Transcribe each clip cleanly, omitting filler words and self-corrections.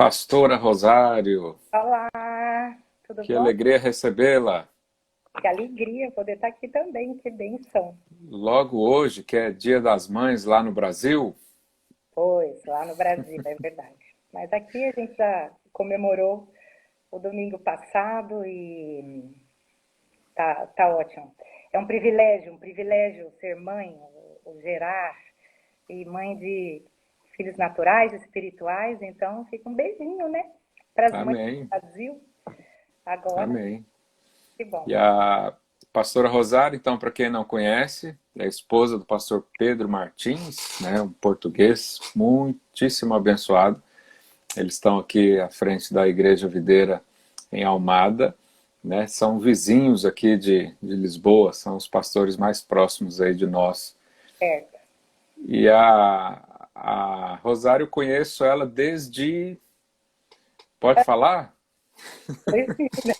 Pastora Rosário, Olá, tudo que bom? alegria recebê-la. Que alegria poder estar aqui também, que bênção. Logo hoje, que é Dia das Mães lá no Brasil. Pois, lá no Brasil, é verdade. Mas aqui a gente já comemorou o domingo passado e tá ótimo. É um privilégio ser mãe, o gerar, e mãe de filhos naturais, espirituais, então fica um beijinho, né? Para as mães Amém, do Brasil, agora, amém. que bom. E a pastora Rosário, então, para quem não conhece, é a esposa do pastor Pedro Martins, né, um português muitíssimo abençoado. Eles estão aqui à frente da Igreja Videira em Almada, né, são vizinhos aqui de Lisboa, são os pastores mais próximos aí de nós. Certo. E a Rosário, eu conheço ela desde. Pode falar? Pois sim, né?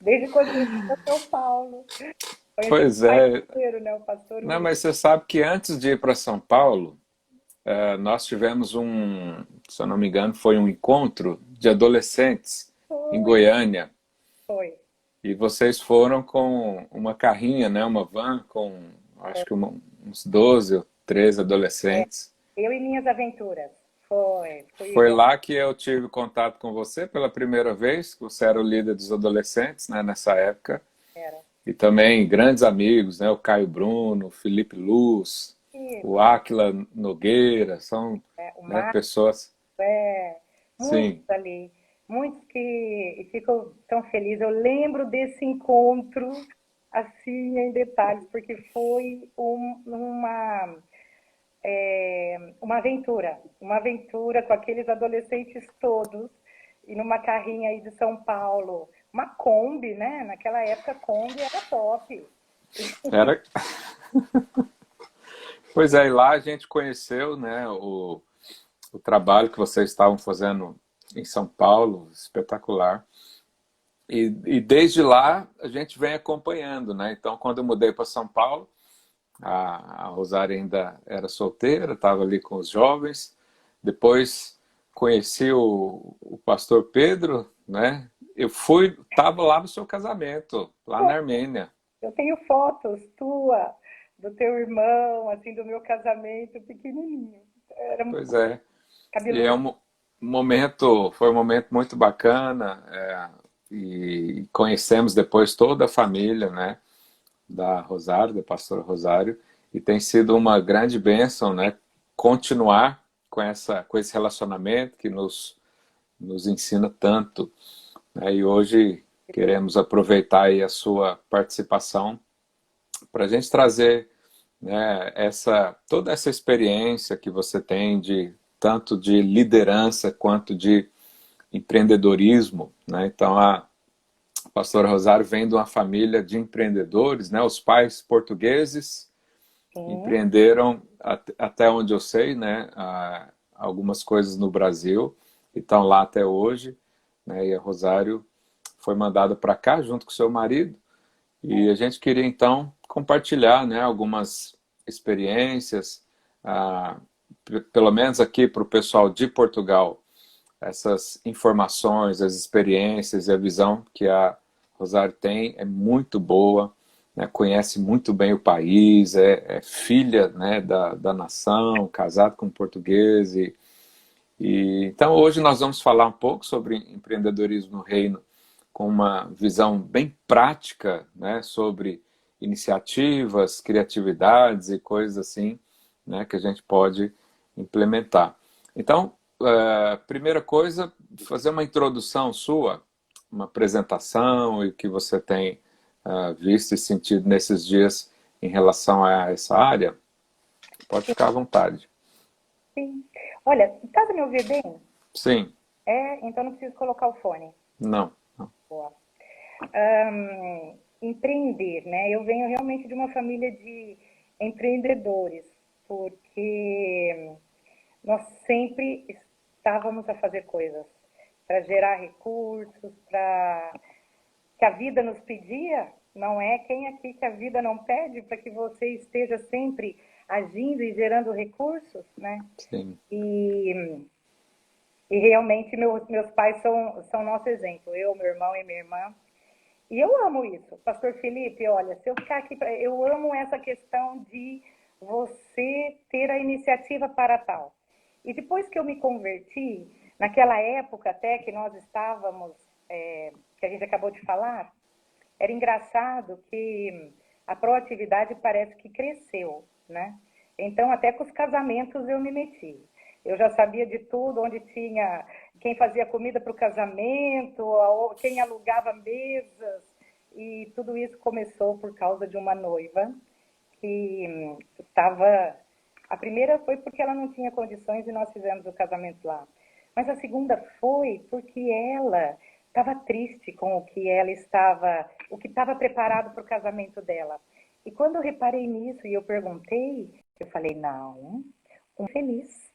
Desde quando você foi para São Paulo. Conheci Pois o pai é. inteiro, né? O pastor Não, William. mas você sabe que antes de ir para São Paulo, nós tivemos se eu não me engano, foi um encontro de adolescentes em Foi, Goiânia. foi. E vocês foram com uma carrinha, né, uma van com, acho que uns 12 ou 13 adolescentes. Eu e minhas aventuras. Fui Foi eu. lá que eu tive contato com você pela primeira vez, que você era o líder dos adolescentes, né, nessa época. Era. E também grandes amigos, né? O Caio Bruno, o Felipe Luz, o Isso, Áquila Nogueira, são, o né, Marcos, pessoas, muitos sim, ali. Muitos que e fico tão feliz. Eu lembro desse encontro, assim, em detalhes, porque foi uma aventura com aqueles adolescentes todos, e numa carrinha aí de São Paulo, uma Kombi, né? Naquela época, Kombi era top. era. Pois é, e lá a gente conheceu, né, o trabalho que vocês estavam fazendo em São Paulo, espetacular. E desde lá a gente vem acompanhando, né? Então, quando eu mudei para São Paulo, a Rosária ainda era solteira, estava ali com os jovens. Depois conheci o pastor Pedro, né? Estava lá no seu casamento, lá na Armênia. Eu tenho fotos tua, do teu irmão, assim, do meu casamento pequenininho. Era Pois é. E cabeludo. foi um momento muito bacana, e conhecemos depois toda a família, né, da Rosário, da pastora Rosário, e tem sido uma grande bênção, né, continuar com esse relacionamento que nos ensina tanto, né, e hoje queremos aproveitar aí a sua participação para a gente trazer, né, toda essa experiência que você tem de tanto de liderança quanto de empreendedorismo, né? Então a pastora Rosário vem de uma família de empreendedores, né? Os pais portugueses Sim, empreenderam até onde eu sei, né? Algumas coisas no Brasil e estão lá até hoje, né? E a Rosário foi mandada para cá junto com seu marido e a gente queria então compartilhar, né? Algumas experiências, ah, pelo menos aqui para o pessoal de Portugal, essas informações, as experiências e a visão que a Rosário tem é muito boa, né? Conhece muito bem o país, é filha, né, da nação, casado com um português. Então hoje nós vamos falar um pouco sobre empreendedorismo no reino com uma visão bem prática, né, sobre iniciativas, criatividades e coisas assim, né, que a gente pode implementar. Então, primeira coisa, fazer uma introdução sua, uma apresentação e o que você tem visto e sentido nesses dias em relação a essa área. Pode ficar à vontade. sim. Olha, tá me ouvir bem? Sim, Então não preciso colocar o fone. não, não. Boa. Empreender, né? Eu venho realmente de uma família de empreendedores, porque nós sempre estávamos a fazer coisas para gerar recursos, para que a vida nos pedia, não é? Quem aqui que a vida não pede para que você esteja sempre agindo e gerando recursos, né? Sim. E E realmente meus pais são nosso exemplo, eu, meu irmão e minha irmã. E eu amo isso. Pastor Felipe, olha, se eu ficar aqui, eu amo essa questão de você ter a iniciativa para tal. E depois que eu me converti, naquela época até que nós estávamos, que a gente acabou de falar, era engraçado que a proatividade parece que cresceu, né? Então, até com os casamentos eu me meti. Eu já sabia de tudo, onde tinha quem fazia comida para o casamento, quem alugava mesas, e tudo isso começou por causa de uma noiva que estava... A primeira foi porque ela não tinha condições e nós fizemos o casamento lá. Mas a segunda foi porque ela estava triste com o que estava preparado para o casamento dela. E quando eu reparei nisso e eu perguntei, eu falei, não, feliz.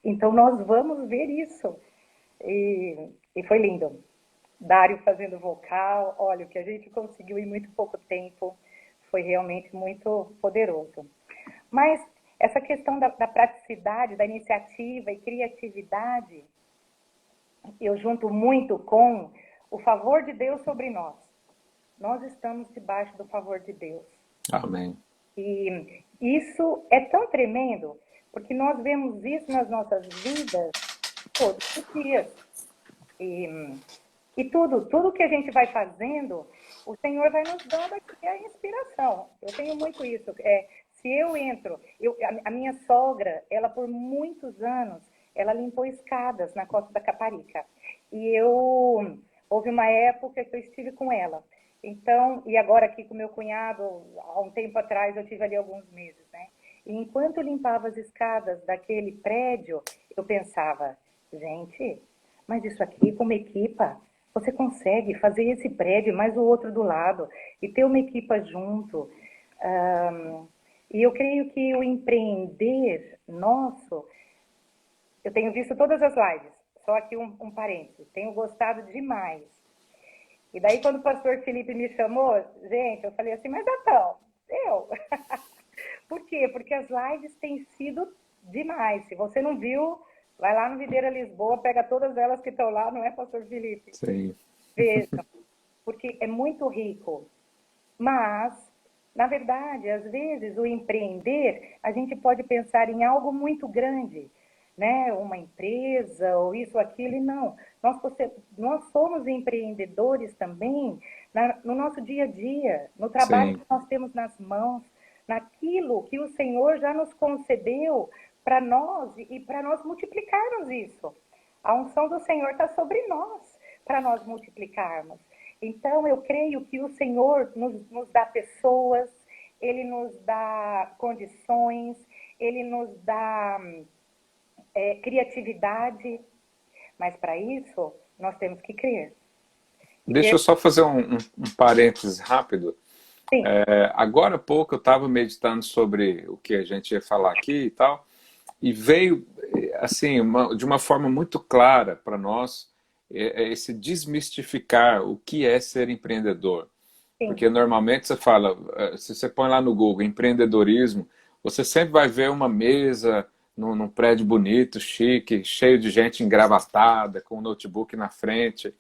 Então nós vamos ver isso. E foi lindo. Dário fazendo vocal, olha, o que a gente conseguiu em muito pouco tempo foi realmente muito poderoso. Mas essa questão da praticidade, da iniciativa e criatividade, eu junto muito com o favor de Deus sobre nós. Nós estamos debaixo do favor de Deus. Amém. E isso é tão tremendo, porque nós vemos isso nas nossas vidas todos os dias. E tudo que a gente vai fazendo, o Senhor vai nos dando aqui a inspiração. Eu tenho muito isso. Se eu entro... a minha sogra, ela por muitos anos, ela limpou escadas na Costa da Caparica. E houve uma época que eu estive com ela. Então, e agora aqui com meu cunhado, há um tempo atrás, eu tive ali alguns meses, né? E enquanto eu limpava as escadas daquele prédio, eu pensava, gente, mas isso aqui com uma equipa, você consegue fazer esse prédio mais o outro do lado e ter uma equipa junto. E eu creio que o empreender nosso, eu tenho visto todas as lives, só aqui um parênteses, tenho gostado demais. E daí quando o pastor Felipe me chamou, gente, eu falei assim, mas então, eu... Por quê? Porque as lives têm sido demais. Se você não viu, vai lá no Videira Lisboa, pega todas elas que estão lá, não é, pastor Felipe? Sim. Vejam, porque é muito rico. Mas, na verdade, às vezes, o empreender, a gente pode pensar em algo muito grande, né? Uma empresa, ou isso, aquilo, e não. Nós somos empreendedores também no nosso dia a dia, no trabalho Sim. que nós temos nas mãos, naquilo que o Senhor já nos concedeu para nós e para nós multiplicarmos isso. A unção do Senhor está sobre nós, para nós multiplicarmos. Então, eu creio que o Senhor nos dá pessoas, Ele nos dá condições, Ele nos dá criatividade, mas para isso nós temos que crer. Deixa eu só fazer um parênteses rápido. Sim. Agora há pouco eu estava meditando sobre o que a gente ia falar aqui e tal, e veio assim de uma forma muito clara para nós esse desmistificar o que é ser empreendedor. Sim. Porque normalmente você fala, se você põe lá no Google empreendedorismo, você sempre vai ver uma mesa num prédio bonito, chique, cheio de gente engravatada, com um notebook na frente,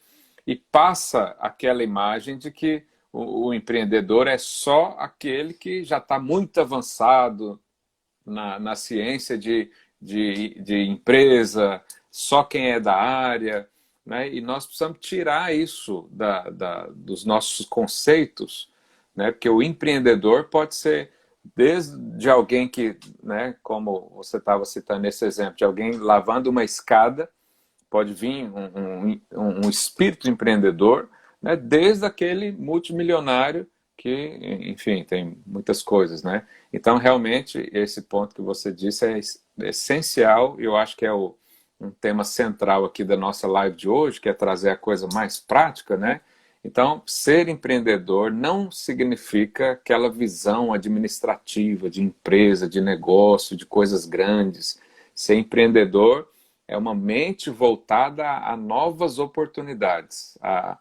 e passa aquela imagem de que o empreendedor é só aquele que já está muito avançado na ciência de empresa, só quem é da área, né? E nós precisamos tirar isso dos nossos conceitos, né? Porque o empreendedor pode ser desde alguém que, né, como você estava citando esse exemplo, de alguém lavando uma escada, pode vir um espírito empreendedor, né, desde aquele multimilionário que, enfim, tem muitas coisas, né? Então, realmente, esse ponto que você disse é essencial, e eu acho que é um tema central aqui da nossa live de hoje, que é trazer a coisa mais prática, né? Então, ser empreendedor não significa aquela visão administrativa de empresa, de negócio, de coisas grandes. Ser empreendedor é uma mente voltada a novas oportunidades, a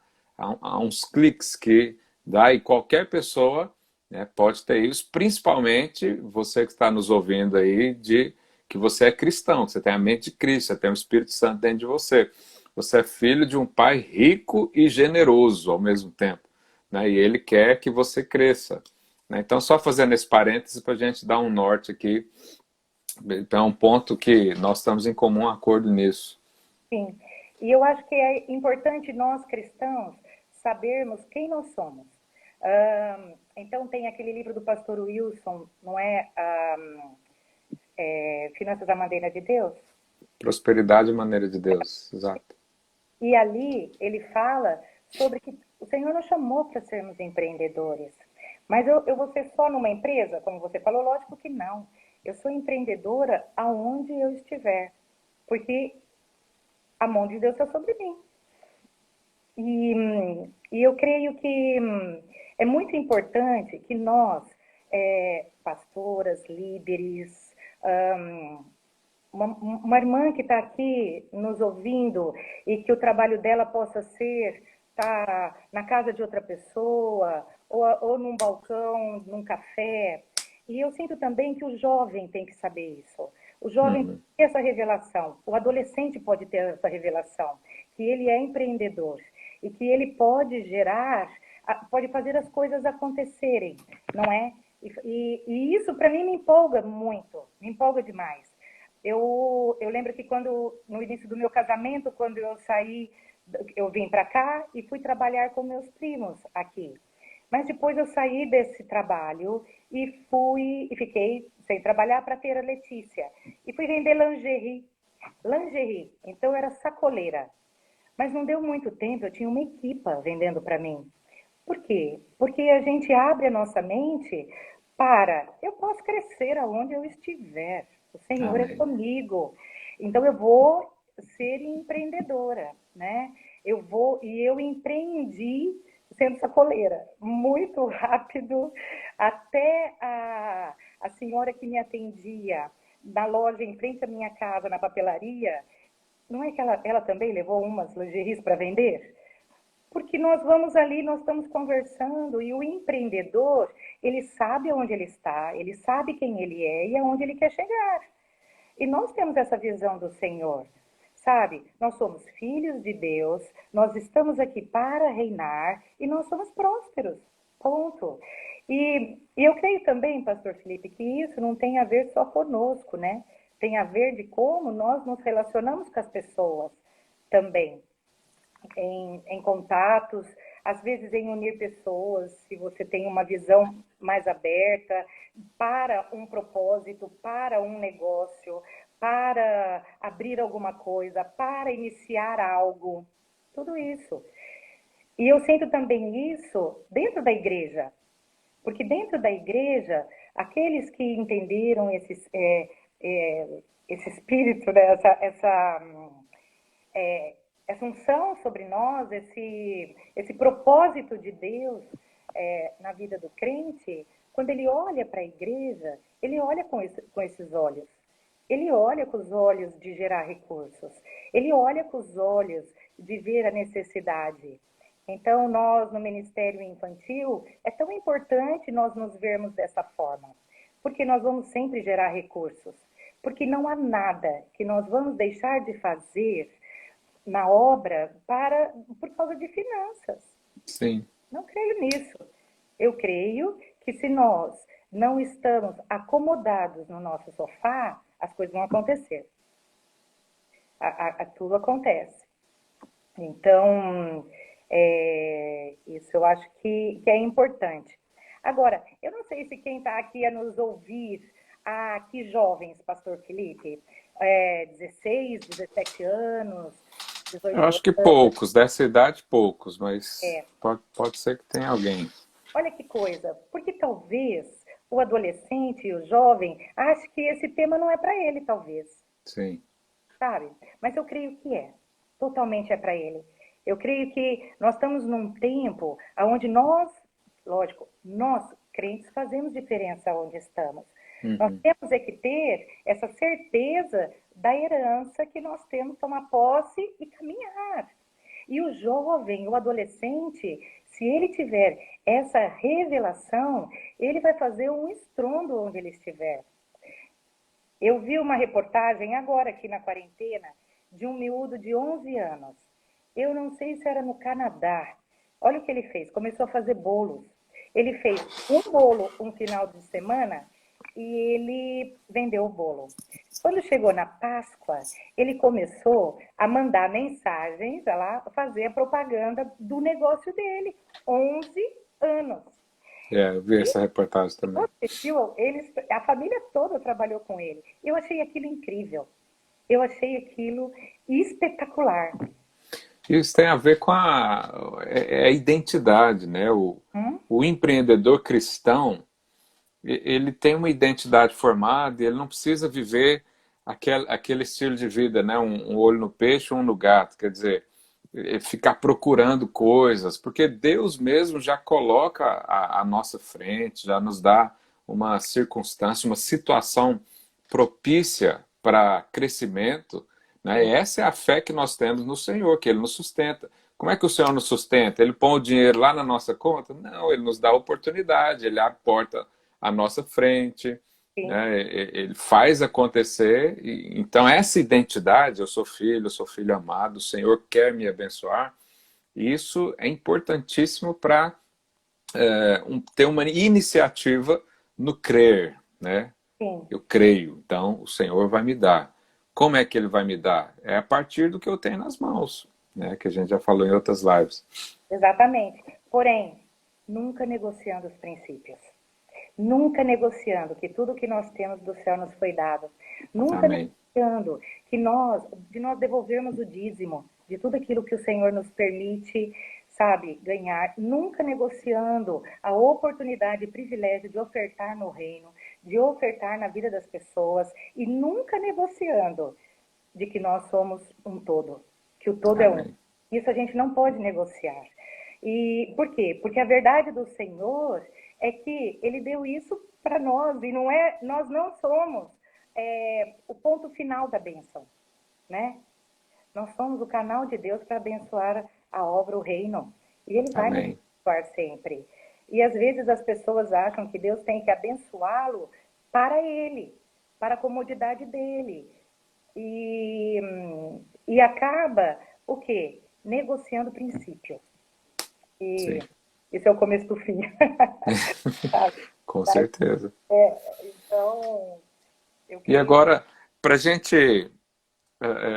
uns cliques que dá, e qualquer pessoa, né, pode ter isso, principalmente você que está nos ouvindo aí, que você é cristão, que você tem a mente de Cristo, você tem o Espírito Santo dentro de você. Você é filho de um pai rico e generoso ao mesmo tempo, né? E ele quer que você cresça, né? Então, só fazendo esse parênteses para a gente dar um norte aqui. Então, é um ponto que nós estamos em comum acordo nisso. Sim. E eu acho que é importante nós cristãos sabermos quem nós somos. Então, tem aquele livro do pastor Wilson, não é? Finanças à Maneira de Deus? Prosperidade e maneira de Deus, exato. E ali ele fala sobre que o Senhor nos chamou para sermos empreendedores. Mas eu vou ser só numa empresa, como você falou? Lógico que não. Eu sou empreendedora aonde eu estiver, porque a mão de Deus está sobre mim. E eu creio que é muito importante que nós, pastoras, líderes, uma irmã que está aqui nos ouvindo e que o trabalho dela possa ser estar na casa de outra pessoa ou num balcão, num café. E eu sinto também que o jovem tem que saber isso. O jovem tem que ter essa revelação. O adolescente pode ter essa revelação, que ele é empreendedor e que ele pode gerar, pode fazer as coisas acontecerem, não é? E isso para mim me empolga muito, me empolga demais. Eu lembro que no início do meu casamento, quando eu saí, eu vim para cá e fui trabalhar com meus primos aqui. Mas depois eu saí desse trabalho e fiquei sem trabalhar para ter a Letícia. E fui vender lingerie. Lingerie. Então eu era sacoleira. Mas não deu muito tempo, eu tinha uma equipa vendendo para mim. Por quê? Porque a gente abre a nossa mente para eu posso crescer aonde eu estiver. O Senhor é Amém. comigo. Então eu vou ser empreendedora, né? Eu empreendi sendo sacoleira, muito rápido, até a senhora que me atendia na loja em frente à minha casa, na papelaria, não é que ela também levou umas lingeries para vender? Porque nós vamos ali, nós estamos conversando e o empreendedor, ele sabe onde ele está, ele sabe quem ele é e aonde ele quer chegar. E nós temos essa visão do Senhor, sabe? Nós somos filhos de Deus, nós estamos aqui para reinar e nós somos prósperos, ponto. E eu creio também, pastor Felipe, que isso não tem a ver só conosco, né? Tem a ver de como nós nos relacionamos com as pessoas também em contatos, às vezes em unir pessoas, se você tem uma visão mais aberta para um propósito, para um negócio, para abrir alguma coisa, para iniciar algo, tudo isso. E eu sinto também isso dentro da igreja, porque dentro da igreja, aqueles que entenderam esse espírito, né, essa unção sobre nós, esse propósito de Deus na vida do crente, quando ele olha para a igreja, ele olha com esses olhos. Ele olha com os olhos de gerar recursos. Ele olha com os olhos de ver a necessidade. Então, nós, no Ministério Infantil, é tão importante nós nos vermos dessa forma, porque nós vamos sempre gerar recursos. Porque não há nada que nós vamos deixar de fazer na obra por causa de finanças. Sim. Não creio nisso. Eu creio que se nós não estamos acomodados no nosso sofá, as coisas vão acontecer. Tudo acontece. Então, isso eu acho que é importante. Agora, eu não sei se quem está aqui a nos ouvir, que jovens, pastor Felipe, 16, 17 anos, Eu 18 acho que anos. poucos, dessa idade poucos, mas É, pode ser que tenha alguém. olha que coisa, porque talvez o adolescente e o jovem ache que esse tema não é para ele, talvez, Sim. sabe? Mas eu creio que totalmente é para ele. Eu creio que nós estamos num tempo onde nós, lógico, nós crentes fazemos diferença onde estamos. Nós Uhum. temos é que ter essa certeza da herança que nós temos, tomar posse e caminhar. E o jovem, o adolescente, se ele tiver essa revelação, ele vai fazer um estrondo onde ele estiver. Eu vi uma reportagem agora aqui na quarentena de um miúdo de 11 anos. Eu não sei se era no Canadá. Olha o que ele fez. Começou a fazer bolos. Ele fez um bolo um final de semana e ele vendeu o bolo. Quando chegou na Páscoa, ele começou a mandar mensagens, a lá, fazer a propaganda do negócio dele. 11 anos. Eu vi essa reportagem também. Você viu? A família toda trabalhou com ele. Eu achei aquilo incrível. Eu achei aquilo espetacular. Isso tem a ver com a identidade, né? Hum? O empreendedor cristão, ele tem uma identidade formada e ele não precisa viver aquele estilo de vida, né? Um olho no peixe, um no gato. Quer dizer, ficar procurando coisas, porque Deus mesmo já coloca à nossa frente, já nos dá uma circunstância, uma situação propícia para crescimento, né? E essa é a fé que nós temos no Senhor, que Ele nos sustenta. Como é que o Senhor nos sustenta? Ele põe o dinheiro lá na nossa conta? Não, Ele nos dá a oportunidade, Ele abre a porta à nossa frente, Sim, né? Ele faz acontecer. Então, essa identidade, eu sou filho amado, o Senhor quer me abençoar, isso é importantíssimo para ter uma iniciativa no crer, né? sim. Eu creio, então o Senhor vai me dar. Como é que Ele vai me dar? É a partir do que eu tenho nas mãos, né? Que a gente já falou em outras lives. Exatamente. Porém, nunca negociando os princípios. Nunca negociando que tudo que nós temos do céu nos foi dado. Nunca Amém. negociando de nós devolvermos o dízimo de tudo aquilo que o Senhor nos permite, sabe, ganhar. Nunca negociando a oportunidade e privilégio de ofertar no reino, de ofertar na vida das pessoas e nunca negociando de que nós somos um todo, que o todo é um. Amém. Isso a gente não pode negociar. E por quê? Porque a verdade do Senhor é que Ele deu isso para nós e não é, nós não somos o ponto final da bênção, né? Nós somos o canal de Deus para abençoar a obra, o reino. E Ele vai nos Amém. abençoar sempre. E às vezes as pessoas acham que Deus tem que abençoá-lo para Ele, para a comodidade dele. E, e acaba o quê? Negociando princípio. E Sim, esse é o começo do fim. com certeza. Então, eu E creio. agora, para a gente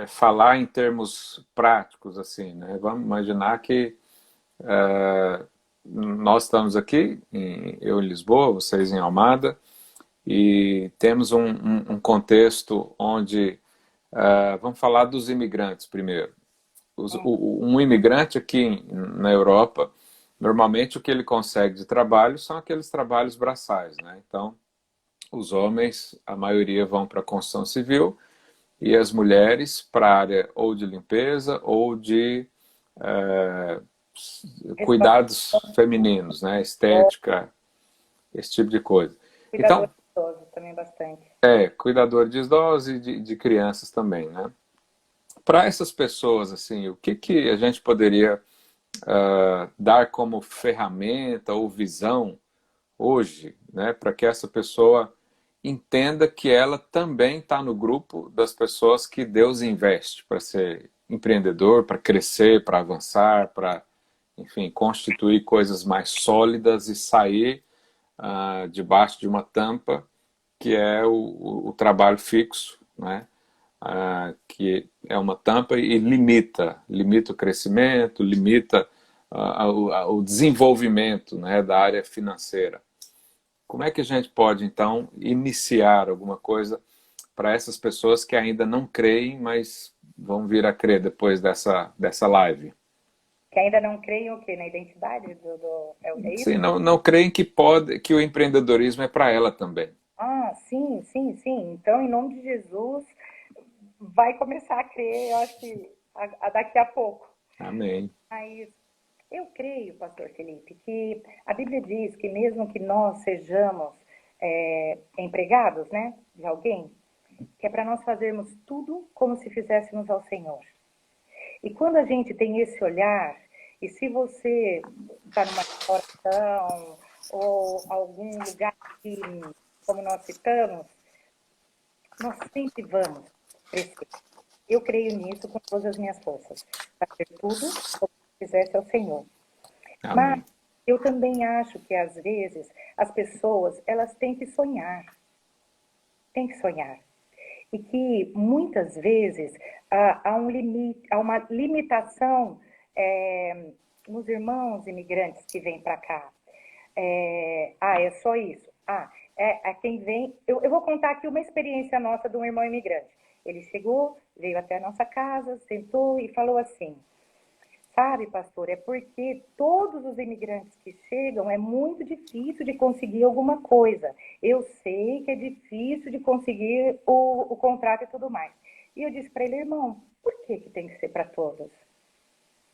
falar em termos práticos, assim, né? Vamos imaginar que nós estamos aqui, eu em Lisboa, vocês em Almada, e temos um contexto onde, vamos falar dos imigrantes primeiro. Um imigrante aqui na Europa, normalmente o que ele consegue de trabalho são aqueles trabalhos braçais, né? Então, os homens, a maioria vão para a construção civil e as mulheres para a área ou de limpeza ou de é, cuidados femininos, né? Estética, esse tipo de coisa. Cuidador Então, idoso também bastante. cuidador de idosos e de crianças também, né? Para essas pessoas, assim, o que, que a gente poderia dar como ferramenta ou visão hoje, né, para que essa pessoa entenda que ela também está no grupo das pessoas que Deus investe para ser empreendedor, para crescer, para avançar, para, enfim, constituir coisas mais sólidas e sair debaixo de uma tampa que é o trabalho fixo, né? Que é uma tampa e limita o crescimento, limita o desenvolvimento, né, da área financeira. Como é que a gente pode, então, iniciar alguma coisa para essas pessoas que ainda não creem, mas vão vir a crer depois dessa live? Que ainda não creem o quê? Na identidade é Sim, isso? não creem que o empreendedorismo é para ela também. Ah, sim, sim, sim. Então, em nome de Jesus, vai começar a crer, eu acho que daqui a pouco. Amém. Mas eu creio, pastor Felipe, que a Bíblia diz que mesmo que nós sejamos empregados, né, de alguém, que é para nós fazermos tudo como se fizéssemos ao Senhor. E quando a gente tem esse olhar, e se você está numa restauração ou algum lugar que, como nós citamos, nós sempre vamos crescer. Eu creio nisso com todas as minhas forças. Fazer tudo como fizesse ao Senhor. Mas Amém. eu também acho que, às vezes, as pessoas, elas têm que sonhar. Têm que sonhar. E que, muitas vezes, há um limite, há uma limitação nos irmãos imigrantes que vêm para cá. É só isso. Quem vem... Eu vou contar aqui uma experiência nossa de um irmão imigrante. Ele chegou, veio até a nossa casa, sentou e falou assim: sabe, pastor, é porque todos os imigrantes que chegam é muito difícil de conseguir alguma coisa. Eu sei que é difícil de conseguir o contrato e tudo mais. E eu disse para ele: irmão, por que tem que ser para todos?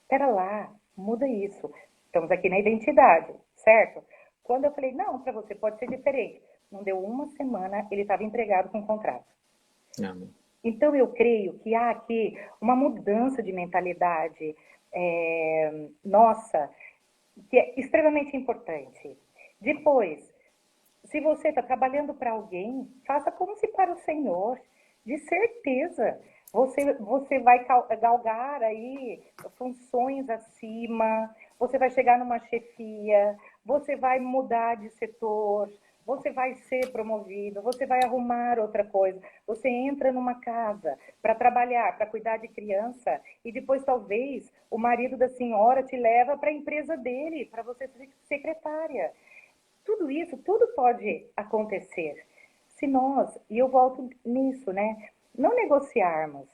Espera lá, muda isso. Estamos aqui na identidade, certo? Quando eu falei: não, para você pode ser diferente. Não deu uma semana, ele estava empregado com o contrato. Amém. Então, eu creio que há aqui uma mudança de mentalidade nossa, que é extremamente importante. Depois, se você está trabalhando para alguém, faça como se para o Senhor. De certeza, você vai galgar aí funções acima, você vai chegar numa chefia, você vai mudar de setor, você vai ser promovido, você vai arrumar outra coisa. Você entra numa casa para trabalhar, para cuidar de criança, e depois talvez o marido da senhora te leva para a empresa dele, para você ser secretária. Tudo isso, tudo pode acontecer. Se nós, e eu volto nisso, né? Não negociarmos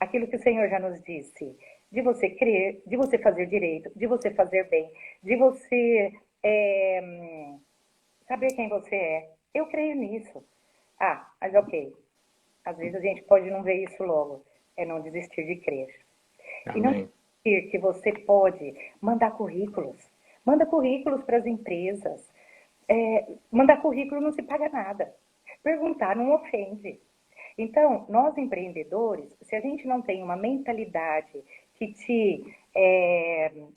aquilo que o Senhor já nos disse, de você crer, de você fazer direito, de você fazer bem, de você saber quem você é. Eu creio nisso. Mas ok. Às vezes a gente pode não ver isso logo. É não desistir de crer. E não Amém. desistir que você pode mandar currículos. Manda currículos para as empresas. Mandar currículo não se paga nada. Perguntar não ofende. Então, nós empreendedores, se a gente não tem uma mentalidade que te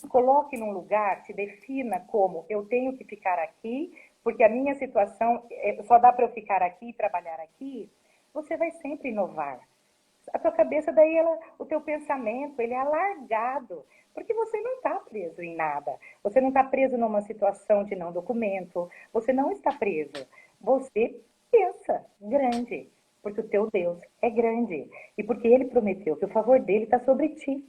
coloque num lugar, te defina como eu tenho que ficar aqui, porque a minha situação só dá para eu ficar aqui e trabalhar aqui, você vai sempre inovar. A tua cabeça, daí, o teu pensamento, ele é alargado, porque você não está preso em nada. Você não está preso numa situação de não documento, você não está preso. Você pensa grande, porque o teu Deus é grande e porque ele prometeu que o favor dele está sobre ti.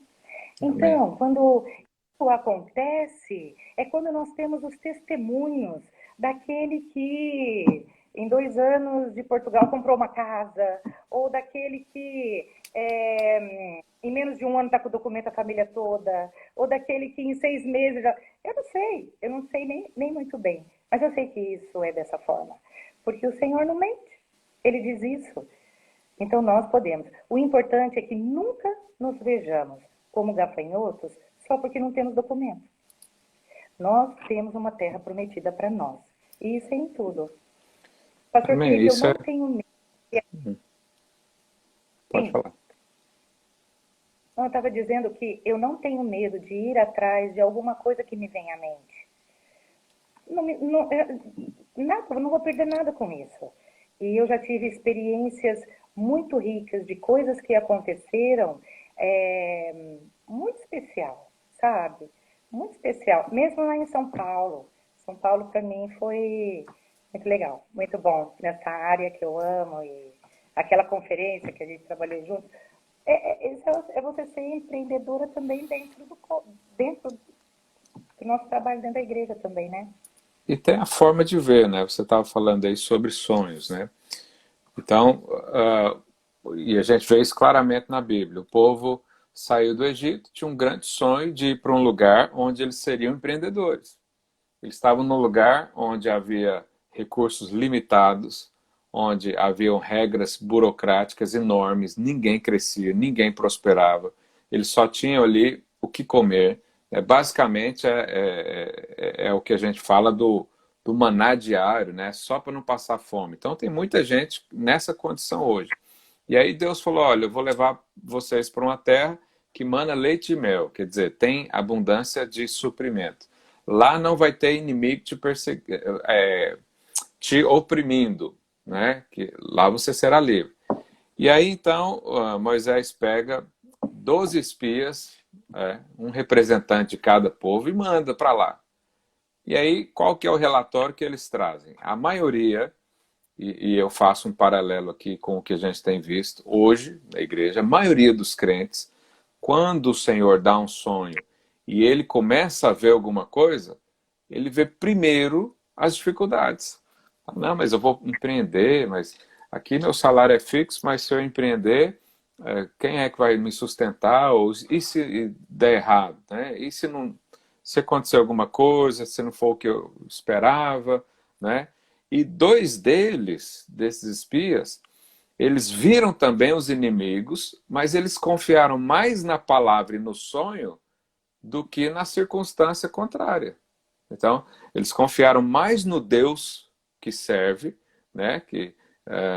Amém. Então, quando isso acontece, é quando nós temos os testemunhos daquele que em 2 anos de Portugal comprou uma casa, ou daquele que em menos de um ano está com o documento da família toda, ou daquele que em 6 meses já... Eu não sei nem muito bem, mas eu sei que isso é dessa forma, porque o Senhor não mente, ele diz isso. Então nós podemos. O importante é que nunca nos vejamos como gafanhotos só porque não temos documento. Nós temos uma terra prometida para nós. E isso é em tudo. Pastor Amém. Felipe, eu Isso é. não tenho medo. Pode Sim, falar. eu estava dizendo que eu não tenho medo de ir atrás de alguma coisa que me venha à mente. Nada, eu não vou perder nada com isso. E eu já tive experiências muito ricas de coisas que aconteceram, muito especial, sabe? Muito especial. Mesmo lá em São Paulo. São Paulo, para mim, foi muito legal, muito bom. Nessa área que eu amo e aquela conferência que a gente trabalhou junto. É você ser empreendedora também dentro do nosso trabalho dentro da igreja também, né? E tem a forma de ver, né? Você estava falando aí sobre sonhos, né? Então, e a gente vê isso claramente na Bíblia. O povo saiu do Egito, tinha um grande sonho de ir para um lugar onde eles seriam empreendedores. Eles estavam num lugar onde havia recursos limitados, onde haviam regras burocráticas enormes, ninguém crescia, ninguém prosperava, eles só tinham ali o que comer. Basicamente é o que a gente fala do maná diário, né? Só para não passar fome. Então tem muita gente nessa condição hoje. E aí Deus falou: olha, eu vou levar vocês para uma terra que mana leite e mel, quer dizer, tem abundância de suprimento. Lá não vai ter inimigo te oprimindo, né? Que lá você será livre. E aí, então, Moisés pega 12 espias, um representante de cada povo, e manda para lá. E aí, qual que é o relatório que eles trazem? A maioria, e eu faço um paralelo aqui com o que a gente tem visto hoje na igreja, a maioria dos crentes, quando o Senhor dá um sonho e ele começa a ver alguma coisa, ele vê primeiro as dificuldades. Não, mas eu vou empreender, mas aqui meu salário é fixo, mas se eu empreender, quem é que vai me sustentar? Ou, e se der errado? Né? E se não, se acontecer alguma coisa, se não for o que eu esperava? Né? E dois deles, desses espias, eles viram também os inimigos, mas eles confiaram mais na palavra e no sonho do que na circunstância contrária. Então, eles confiaram mais no Deus que serve, né? Que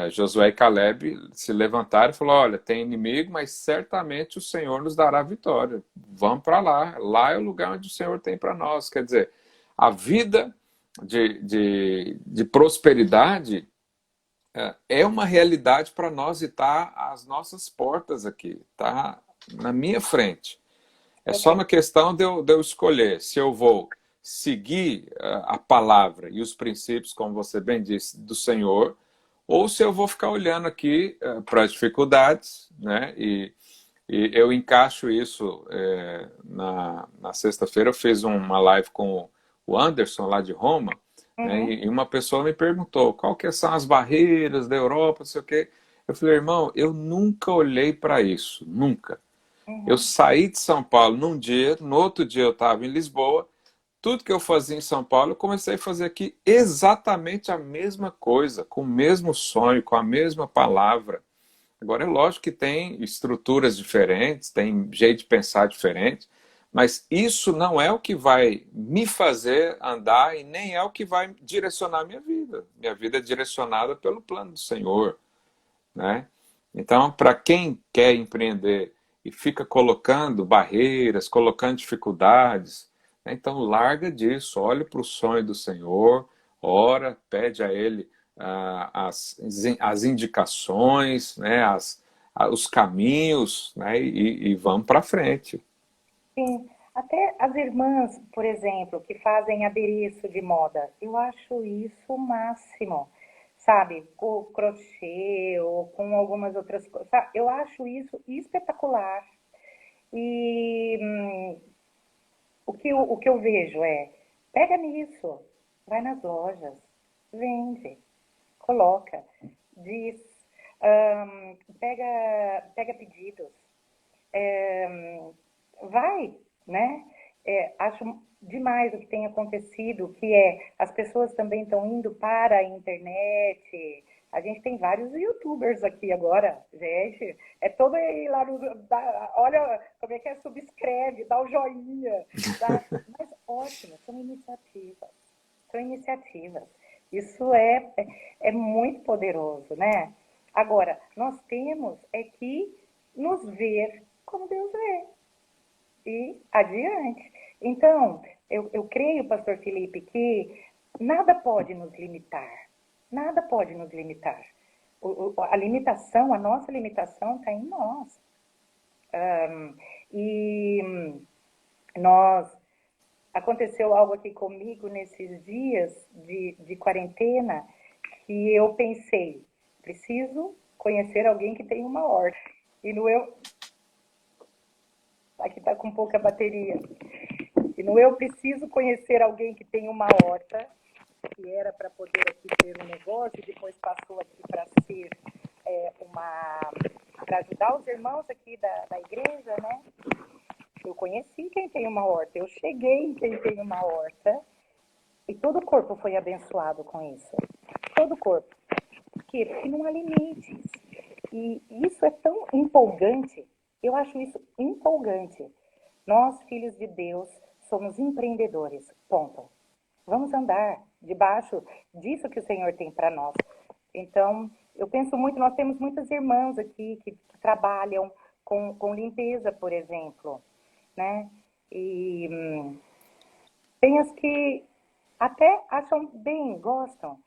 Josué e Caleb se levantaram e falaram: olha, tem inimigo, mas certamente o Senhor nos dará vitória. Vamos para lá. Lá é o lugar onde o Senhor tem para nós. Quer dizer, a vida de prosperidade é uma realidade para nós e está às nossas portas aqui, está na minha frente. É só uma questão de eu escolher se eu vou seguir a palavra e os princípios, como você bem disse, do Senhor, ou se eu vou ficar olhando aqui para as dificuldades, né? E eu encaixo isso na sexta-feira. Eu fiz uma live com o Anderson, lá de Roma, né? Uhum, E uma pessoa me perguntou qual que são as barreiras da Europa, não sei o quê. Eu falei, irmão, eu nunca olhei para isso, nunca. Eu uhum. saí de São Paulo num dia, no outro dia eu estava em Lisboa. Tudo que eu fazia em São Paulo, eu comecei a fazer aqui exatamente a mesma coisa, com o mesmo sonho, com a mesma palavra. Agora, é lógico que tem estruturas diferentes, tem jeito de pensar diferente, mas isso não é o que vai me fazer andar e nem é o que vai direcionar minha vida. Minha vida é direcionada pelo plano do Senhor, né? Então, para quem quer empreender e fica colocando barreiras, colocando dificuldades, né? Então larga disso, olhe para o sonho do Senhor, ora, pede a Ele as indicações, né? Os caminhos, né? E vamos para frente. Sim, até as irmãs, por exemplo, que fazem adereço de moda, eu acho isso o máximo, sabe? Com crochê ou com algumas outras coisas. Eu acho isso espetacular. E o que eu vejo é, pega nisso, vai nas lojas, vende, coloca, diz, pega pedidos, vai, né? Acho demais o que tem acontecido, que as pessoas também estão indo para a internet. A gente tem vários YouTubers aqui agora, gente. É todo aí lá no, olha como é que é, subscreve, dá o joinha, tá? Mas ótimo, são iniciativas. São iniciativas. Isso é muito poderoso, né? Agora, nós temos que nos ver como Deus vê e adiante. Então, eu creio, pastor Felipe, que nada pode nos limitar. Nada pode nos limitar. A limitação, a nossa limitação está em nós. E nós aconteceu algo aqui comigo nesses dias de quarentena que eu pensei, preciso conhecer alguém que tem uma horta. E no eu, aqui está com pouca bateria. E no eu preciso conhecer alguém que tem uma horta, que era para poder aqui ter um negócio, e depois passou aqui para ser para ajudar os irmãos aqui da igreja, né? Eu conheci quem tem uma horta, eu cheguei em quem tem uma horta, e todo o corpo foi abençoado com isso. Todo o corpo. Por quê? Porque não há limites. E isso é tão empolgante. Eu acho isso empolgante. Nós, filhos de Deus, somos empreendedores. Ponto. Vamos andar debaixo disso que o Senhor tem para nós. Então, eu penso muito, nós temos muitas irmãs aqui que trabalham com limpeza, por exemplo, né? E tem as que até acham bem, gostam,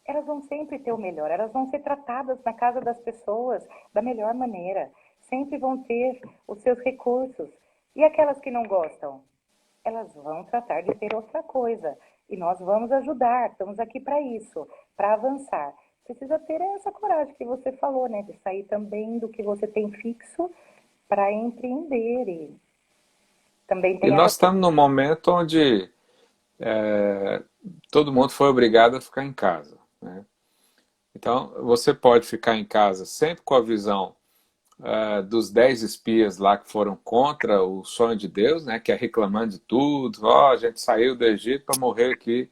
elas vão sempre ter o melhor, elas vão ser tratadas na casa das pessoas da melhor maneira, sempre vão ter os seus recursos. E aquelas que não gostam, elas vão tratar de ter outra coisa. E nós vamos ajudar, estamos aqui para isso, para avançar. Precisa ter essa coragem que você falou, né? De sair também do que você tem fixo para empreender. E também E tem nós essa. estamos num momento onde é, todo mundo foi obrigado a ficar em casa, né? Então, você pode ficar em casa sempre com a visão dos 10 espias lá que foram contra o sonho de Deus, né? Que é reclamando de tudo. Ó, a gente saiu do Egito para morrer aqui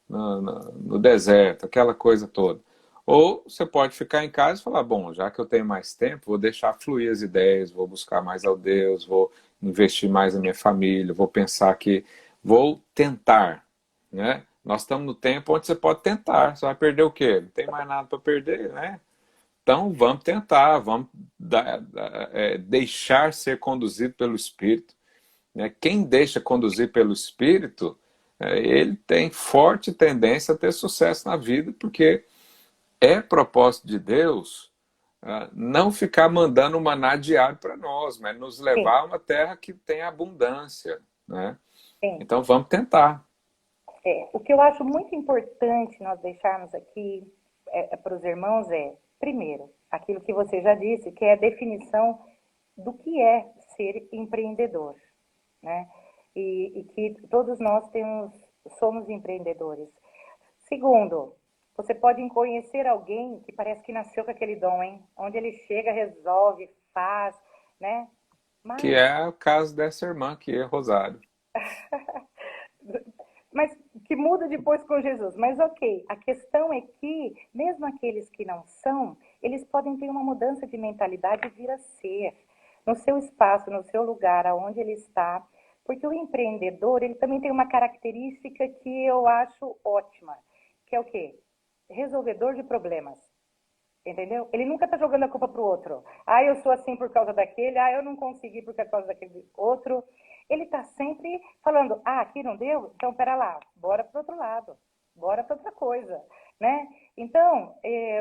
no deserto, aquela coisa toda. Ou você pode ficar em casa e falar, bom, já que eu tenho mais tempo, vou deixar fluir as ideias, vou buscar mais ao Deus, vou investir mais na minha família, vou pensar que vou tentar, né? Nós estamos no tempo onde você pode tentar, você vai perder o quê? Não tem mais nada para perder, né? Então vamos tentar, vamos deixar ser conduzido pelo Espírito, né? Quem deixa conduzir pelo Espírito, ele tem forte tendência a ter sucesso na vida, porque é propósito de Deus não ficar mandando um maná diário para nós, mas nos Sim, levar a uma terra que tem abundância, né? sim. Então vamos tentar. O que eu acho muito importante nós deixarmos aqui para os irmãos primeiro, aquilo que você já disse, que é a definição do que é ser empreendedor, né? E que todos nós somos empreendedores. Segundo, você pode conhecer alguém que parece que nasceu com aquele dom, hein? Onde ele chega, resolve, faz, né? Que Mas é o caso dessa irmã que é Rosário. mas que muda depois com Jesus. Mas ok, a questão é que, mesmo aqueles que não são, eles podem ter uma mudança de mentalidade e vir a ser, no seu espaço, no seu lugar, aonde ele está, porque o empreendedor, ele também tem uma característica que eu acho ótima, que é o quê? Resolvedor de problemas. Entendeu? Ele nunca está jogando a culpa para o outro. Ah, eu sou assim por causa daquele, ah, eu não consegui por causa daquele outro. Ele está sempre falando, ah, aqui não deu? Então, pera lá, bora para o outro lado, bora para outra coisa, né? Então,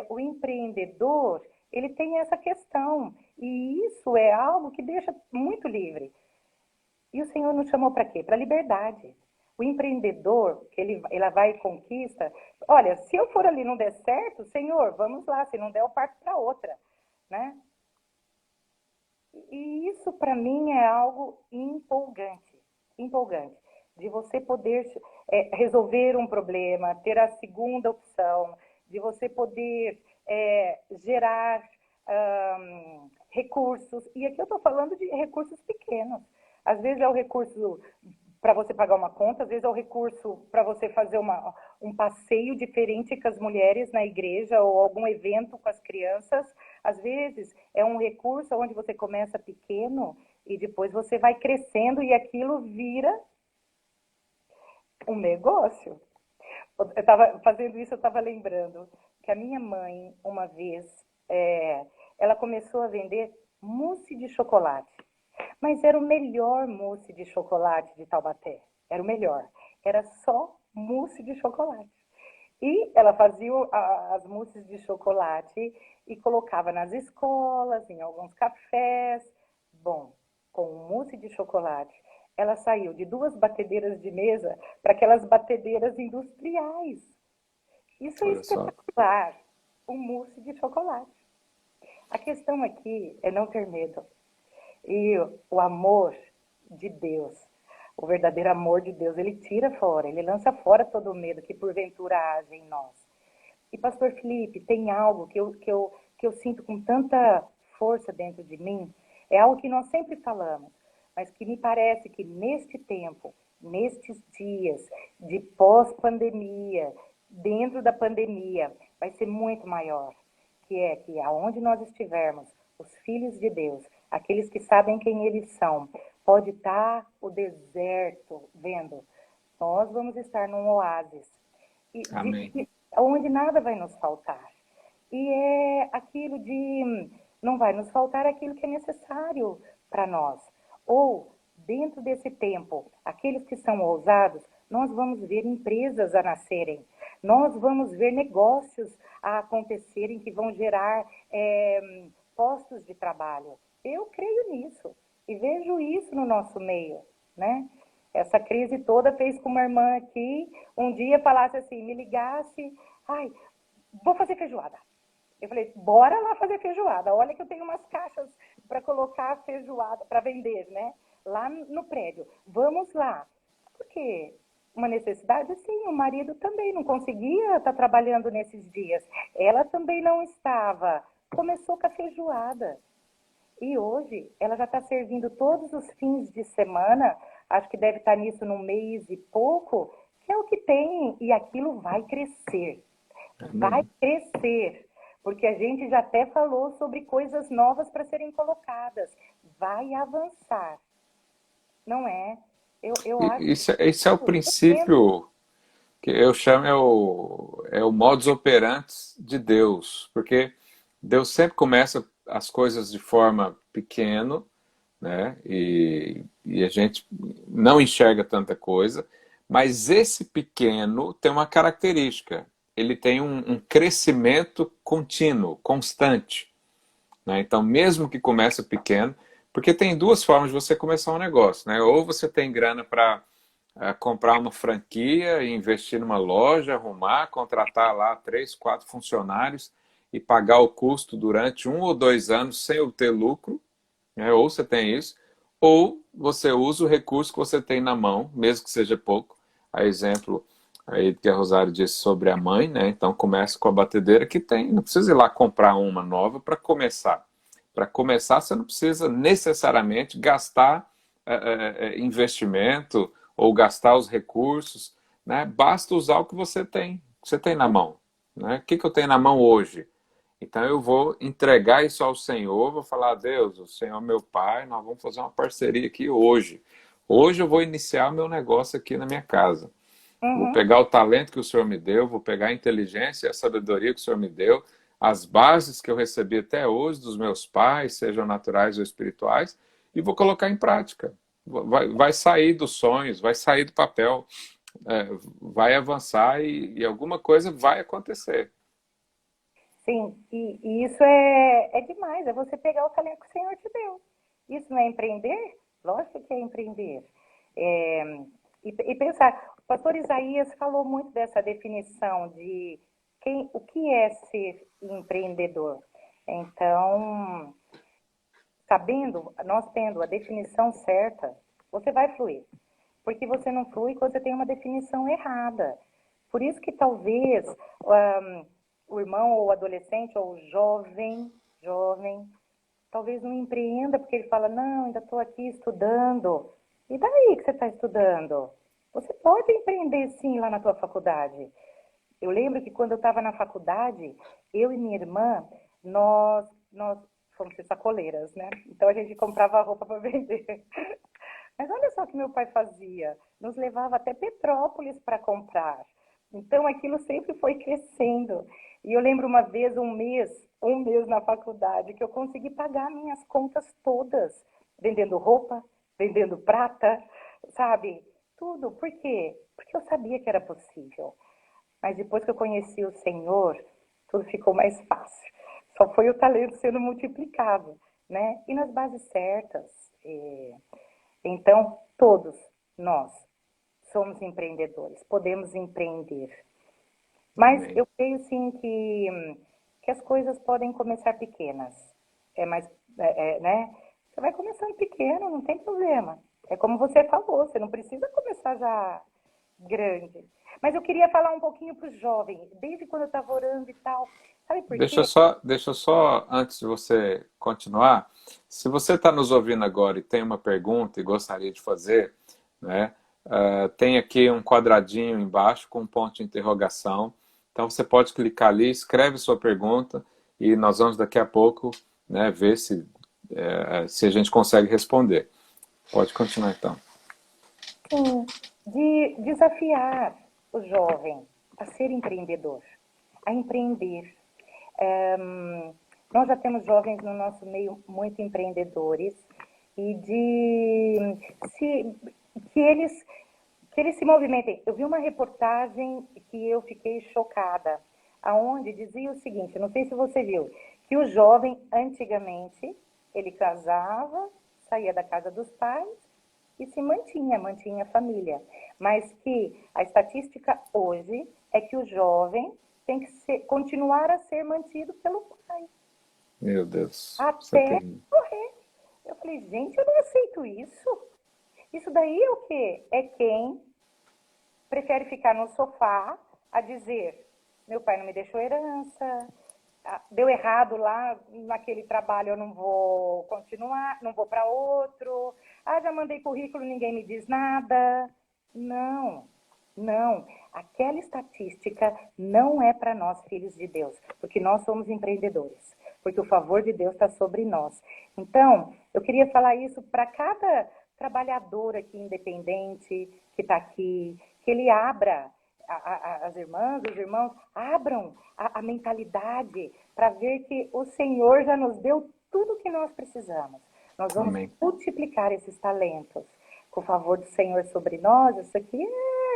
o empreendedor, ele tem essa questão, e isso é algo que deixa muito livre. E o Senhor nos chamou para quê? Para liberdade. O empreendedor, que ele vai e conquista, olha, se eu for ali e não der certo, Senhor, vamos lá, se não der, eu parto para outra, né? E isso para mim é algo empolgante, empolgante, de você poder resolver um problema, ter a segunda opção, de você poder gerar recursos. E aqui eu estou falando de recursos pequenos. Às vezes é o recurso para você pagar uma conta, às vezes é o recurso para você fazer um passeio diferente com as mulheres na igreja ou algum evento com as crianças. Às vezes é um recurso onde você começa pequeno e depois você vai crescendo e aquilo vira um negócio. Eu estava fazendo isso, eu estava lembrando que a minha mãe, uma vez, ela começou a vender mousse de chocolate. Mas era o melhor mousse de chocolate de Taubaté. Era o melhor. Era só mousse de chocolate. E ela fazia as mousses de chocolate e colocava nas escolas, em alguns cafés. Bom, com o mousse de chocolate, ela saiu de 2 batedeiras de mesa para aquelas batedeiras industriais. Isso é Olha só. espetacular, o mousse de chocolate. A questão aqui é não ter medo. E o amor de Deus, o verdadeiro amor de Deus, ele tira fora, ele lança fora todo o medo que porventura haja em nós. E pastor Felipe, tem algo que eu sinto com tanta força dentro de mim, é algo que nós sempre falamos, mas que me parece que neste tempo, nestes dias de pós-pandemia, dentro da pandemia, vai ser muito maior, que é que aonde nós estivermos, os filhos de Deus, aqueles que sabem quem eles são, pode estar o deserto vendo, nós vamos estar num oásis, Amém. onde nada vai nos faltar. E é aquilo de não vai nos faltar aquilo que é necessário para nós. Ou, dentro desse tempo, aqueles que são ousados, nós vamos ver empresas a nascerem. nós vamos ver negócios a acontecerem que vão gerar postos de trabalho. Eu creio nisso e vejo isso no nosso meio, né? Essa crise toda fez com uma irmã aqui, um dia falasse assim, me ligasse, ai, vou fazer feijoada. Eu falei, bora lá fazer feijoada. Olha que eu tenho umas caixas para colocar feijoada, para vender, né? Lá no prédio. Vamos lá. Porque uma necessidade, sim, o marido também não conseguia estar trabalhando nesses dias. Ela também não estava. Começou com a feijoada. E hoje ela já está servindo todos os fins de semana, acho que deve estar nisso num mês e pouco, que é o que tem, e aquilo vai crescer. Vai crescer, porque a gente já até falou sobre coisas novas para serem colocadas. Vai avançar, não é? Eu acho Isso é o que princípio que eu chamo é o modus operandi de Deus, porque Deus sempre começa as coisas de forma pequena, né? E a gente não enxerga tanta coisa, mas esse pequeno tem uma característica, ele tem um crescimento contínuo, constante, né? Então, mesmo que comece pequeno, porque tem duas formas de você começar um negócio, né? Ou você tem grana para comprar uma franquia, investir numa loja, arrumar, contratar lá 3, 4 funcionários e pagar o custo durante 1 ou 2 anos sem obter lucro, né? Ou você tem isso, ou você usa o recurso que você tem na mão, mesmo que seja pouco. A exemplo aí que a Rosário disse sobre a mãe, né? Então comece com a batedeira que tem, não precisa ir lá comprar uma nova para começar. Para começar, você não precisa necessariamente gastar investimento ou gastar os recursos, né? Basta usar o que você tem na mão, né? O que eu tenho na mão hoje? Então eu vou entregar isso ao Senhor, vou falar, Deus, o Senhor é meu Pai, nós vamos fazer uma parceria aqui hoje. Hoje eu vou iniciar o meu negócio aqui na minha casa. Vou uhum, pegar o talento que o Senhor me deu, vou pegar a inteligência e a sabedoria que o Senhor me deu, as bases que eu recebi até hoje dos meus pais, sejam naturais ou espirituais, e vou colocar em prática. Vai sair dos sonhos, vai sair do papel, é, vai avançar e alguma coisa vai acontecer. sim, e isso é demais, é você pegar o talento que o Senhor te deu. Isso não é empreender? Lógico que é empreender. É, e pensar, o pastor Isaías falou muito dessa definição de o que é ser empreendedor. Então, sabendo, nós tendo a definição certa, você vai fluir. Porque você não flui quando você tem uma definição errada. Por isso que talvez o irmão ou o adolescente ou o jovem, talvez não empreenda porque ele fala, não, ainda estou aqui estudando. E daí que você está estudando? Você pode empreender sim lá na tua faculdade. Eu lembro que quando eu estava na faculdade, eu e minha irmã, nós fomos ser sacoleiras, né? Então a gente comprava roupa para vender. Mas olha só o que meu pai fazia. Nos levava até Petrópolis para comprar. Então aquilo sempre foi crescendo. E eu lembro uma vez, um mês na faculdade, que eu consegui pagar minhas contas todas, vendendo roupa, vendendo prata, sabe? Tudo. Por quê? Porque eu sabia que era possível. Mas depois que eu conheci o Senhor, tudo ficou mais fácil. Só foi o talento sendo multiplicado, né? E nas bases certas. Então, todos nós somos empreendedores, podemos empreender. Mas Amém. eu creio sim que as coisas podem começar pequenas. É mais, né? Você vai começando pequeno, não tem problema. É como você falou, você não precisa começar já grande. Mas eu queria falar um pouquinho para os jovens, desde quando eu estava orando e tal. Sabe por quê? Deixa só, antes de você continuar, se você está nos ouvindo agora e tem uma pergunta e gostaria de fazer, né, tem aqui um quadradinho embaixo com um ponto de interrogação. Então você pode clicar ali, escreve sua pergunta e nós vamos daqui a pouco, né, ver se a gente consegue responder. Pode continuar então. Sim, de desafiar o jovem a ser empreendedor, a empreender. Nós já temos jovens no nosso meio muito empreendedores e que eles que eles se movimentem. Eu vi uma reportagem que eu fiquei chocada, aonde dizia o seguinte, não sei se você viu, que o jovem, antigamente, ele casava, saía da casa dos pais e se mantinha a família. Mas que a estatística hoje é que o jovem tem que continuar a ser mantido pelo pai, Meu Deus, isso é até terrível. morrer. Eu falei, gente, eu não aceito isso. Isso daí é o quê? É quem prefere ficar no sofá a dizer, meu pai não me deixou herança, deu errado lá naquele trabalho, eu não vou continuar, não vou para outro, já mandei currículo, ninguém me diz nada. Não, não. Aquela estatística não é para nós, filhos de Deus, porque nós somos empreendedores, porque o favor de Deus está sobre nós. Então, eu queria falar isso para cada trabalhador aqui independente que está aqui, que ele abra, as irmãs, os irmãos, abram a mentalidade para ver que o Senhor já nos deu tudo o que nós precisamos. Nós vamos Amém. multiplicar esses talentos. Com o favor do Senhor sobre nós, isso aqui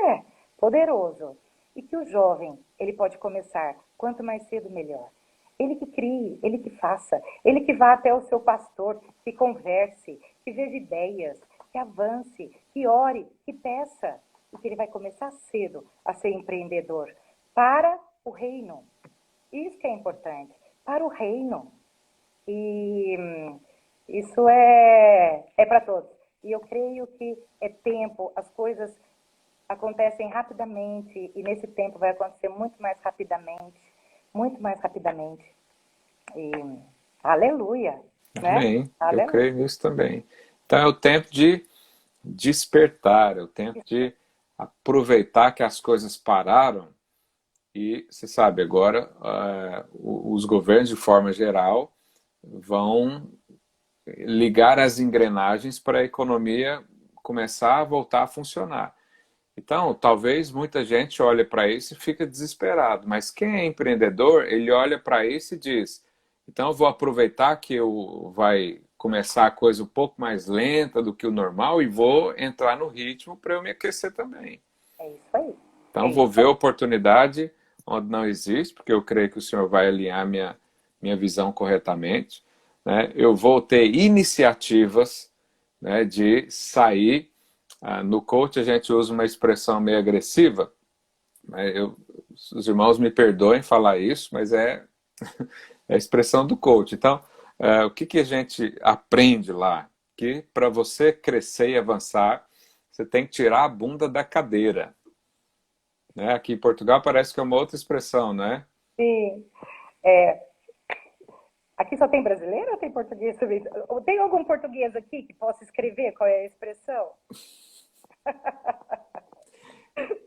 é poderoso. E que o jovem, ele pode começar, quanto mais cedo, melhor. Ele que crie, ele que faça, ele que vá até o seu pastor, que converse, que veja ideias, que avance, que ore, que peça. E que ele vai começar cedo a ser empreendedor para o reino. Isso que é importante, para o reino. E isso é para todos. E eu creio que é tempo, as coisas acontecem rapidamente, e nesse tempo vai acontecer muito mais rapidamente. E aleluia, né? Amém. Eu Aleluia. creio nisso também. Então é o tempo de despertar, é o tempo de aproveitar que as coisas pararam e, você sabe, agora os governos, de forma geral, vão ligar as engrenagens para a economia começar a voltar a funcionar. Então, talvez muita gente olhe para isso e fica desesperado, mas quem é empreendedor, ele olha para isso e diz: então eu vou aproveitar que vai começar a coisa um pouco mais lenta do que o normal e vou entrar no ritmo para eu me aquecer também. É isso aí. É Então, vou isso ver a oportunidade onde não existe, porque eu creio que o Senhor vai alinhar minha visão corretamente. Né? Eu vou ter iniciativas, né, de sair. No coach, a gente usa uma expressão meio agressiva. Né? Os irmãos me perdoem falar isso, mas é a expressão do coach. Então, o que a gente aprende lá? Que para você crescer e avançar, você tem que tirar a bunda da cadeira. Né? Aqui em Portugal parece que é uma outra expressão, né? aí. É, aqui só tem brasileiro ou tem português também? Tem algum português aqui que possa escrever qual é a expressão?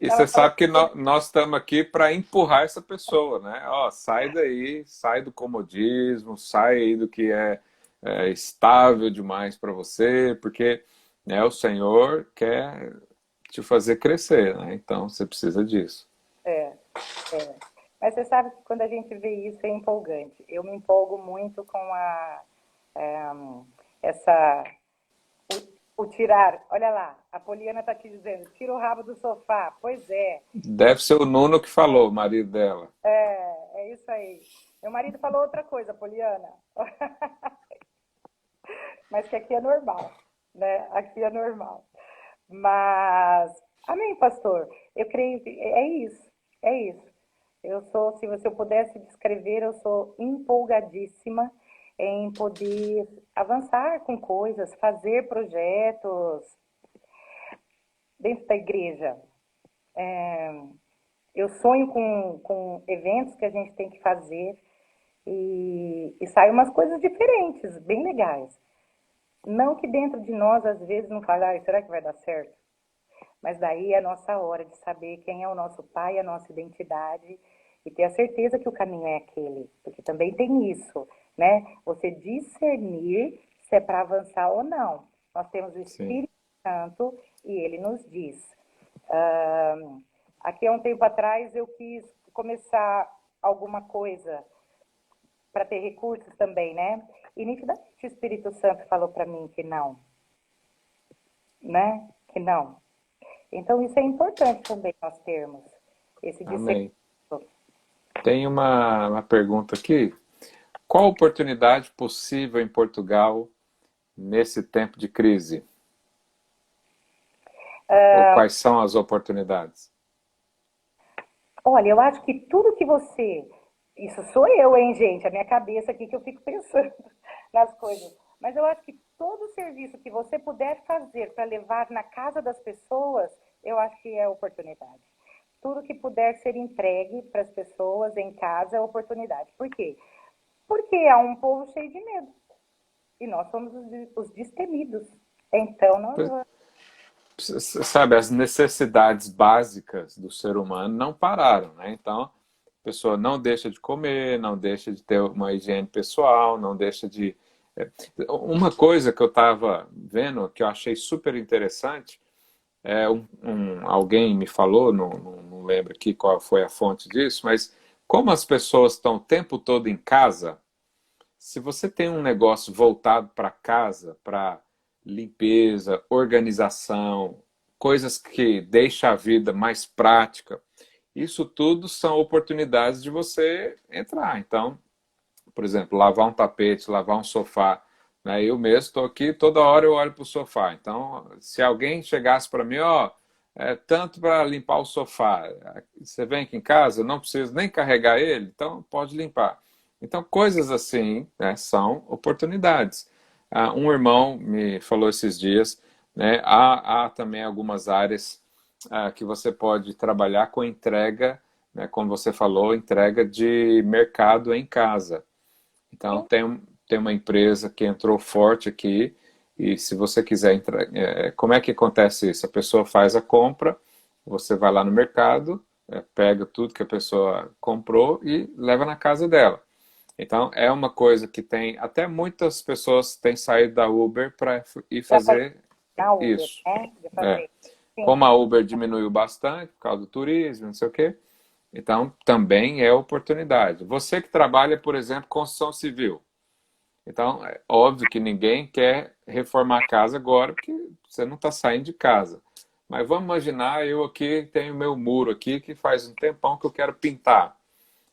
E Tava você falando sabe que nós estamos aqui para empurrar essa pessoa, né? Ó, sai daí, sai do comodismo, sai aí do que é estável demais para você, porque, né, o Senhor quer te fazer crescer, né? Então você precisa disso. é, é. Mas você sabe que quando a gente vê isso é empolgante. Eu me empolgo muito com é, essa, o tirar. Olha lá, a Poliana está aqui dizendo, tira o rabo do sofá. Pois é, Deve ser o Nuno que falou, o marido dela. é isso aí. Meu marido falou outra coisa, Poliana. Mas que aqui é normal, né? Aqui é normal. Mas, amém, pastor. Eu creio que é isso, é isso. Eu sou, se eu pudesse descrever, eu sou empolgadíssima em poder avançar com coisas, fazer projetos dentro da igreja. É, eu sonho com eventos que a gente tem que fazer e saem umas coisas diferentes, bem legais. Não que dentro de nós, às vezes, não fala, será que vai dar certo? Mas daí é a nossa hora de saber quem é o nosso pai, a nossa identidade e ter a certeza que o caminho é aquele. Porque também tem isso, né? Você discernir se é para avançar ou não. Nós temos o Sim. Espírito Santo e ele nos diz. Ah, aqui há um tempo atrás eu quis começar alguma coisa para ter recursos também, né? E nitidamente o Espírito Santo falou para mim que não, né? Que não. Então, isso é importante também nós termos, esse discernimento. Amém. Tem uma pergunta aqui. Qual oportunidade possível em Portugal nesse tempo de crise? Ou quais são as oportunidades? Olha, eu acho que tudo que você. Isso sou eu, hein, gente? A minha cabeça aqui que eu fico pensando nas coisas. Mas eu acho que todo serviço que você puder fazer para levar na casa das pessoas, eu acho que é oportunidade. Tudo que puder ser entregue para as pessoas em casa é oportunidade. Por quê? Porque há um povo cheio de medo. E nós somos os destemidos. Então, nós vamos. Sabe, as necessidades básicas do ser humano não pararam, né? Então, a pessoa não deixa de comer, não deixa de ter uma higiene pessoal, não deixa de... Uma coisa que eu estava vendo, que eu achei super interessante, alguém me falou, não lembro aqui qual foi a fonte disso, mas como as pessoas estão o tempo todo em casa, se você tem um negócio voltado para casa, para limpeza, organização, coisas que deixam a vida mais prática, isso tudo são oportunidades de você entrar. Então, por exemplo, lavar um tapete, lavar um sofá. Né? Eu mesmo estou aqui, toda hora eu olho para o sofá. Então, se alguém chegasse para mim, ó, tanto para limpar o sofá, você vem aqui em casa, eu não preciso nem carregar ele, então pode limpar. Então, coisas assim, né, são oportunidades. Um irmão me falou esses dias, né, há também algumas áreas que você pode trabalhar com entrega, né, como você falou, entrega de mercado em casa. Então, tem uma empresa que entrou forte aqui, e se você quiser entrar, como é que acontece isso? A pessoa faz a compra, você vai lá no mercado, pega tudo que a pessoa comprou e leva na casa dela. Então, é uma coisa que tem, até muitas pessoas têm saído da Uber para ir Para fazer fazer na Uber, isso. né? De É. fazer. Sim. Como a Uber diminuiu bastante por causa do turismo, não sei o quê, então também é oportunidade. Você que trabalha, por exemplo, construção civil, então, é óbvio que ninguém quer reformar a casa agora, porque você não está saindo de casa. Mas vamos imaginar, eu aqui tenho meu muro aqui, que faz um tempão que eu quero pintar.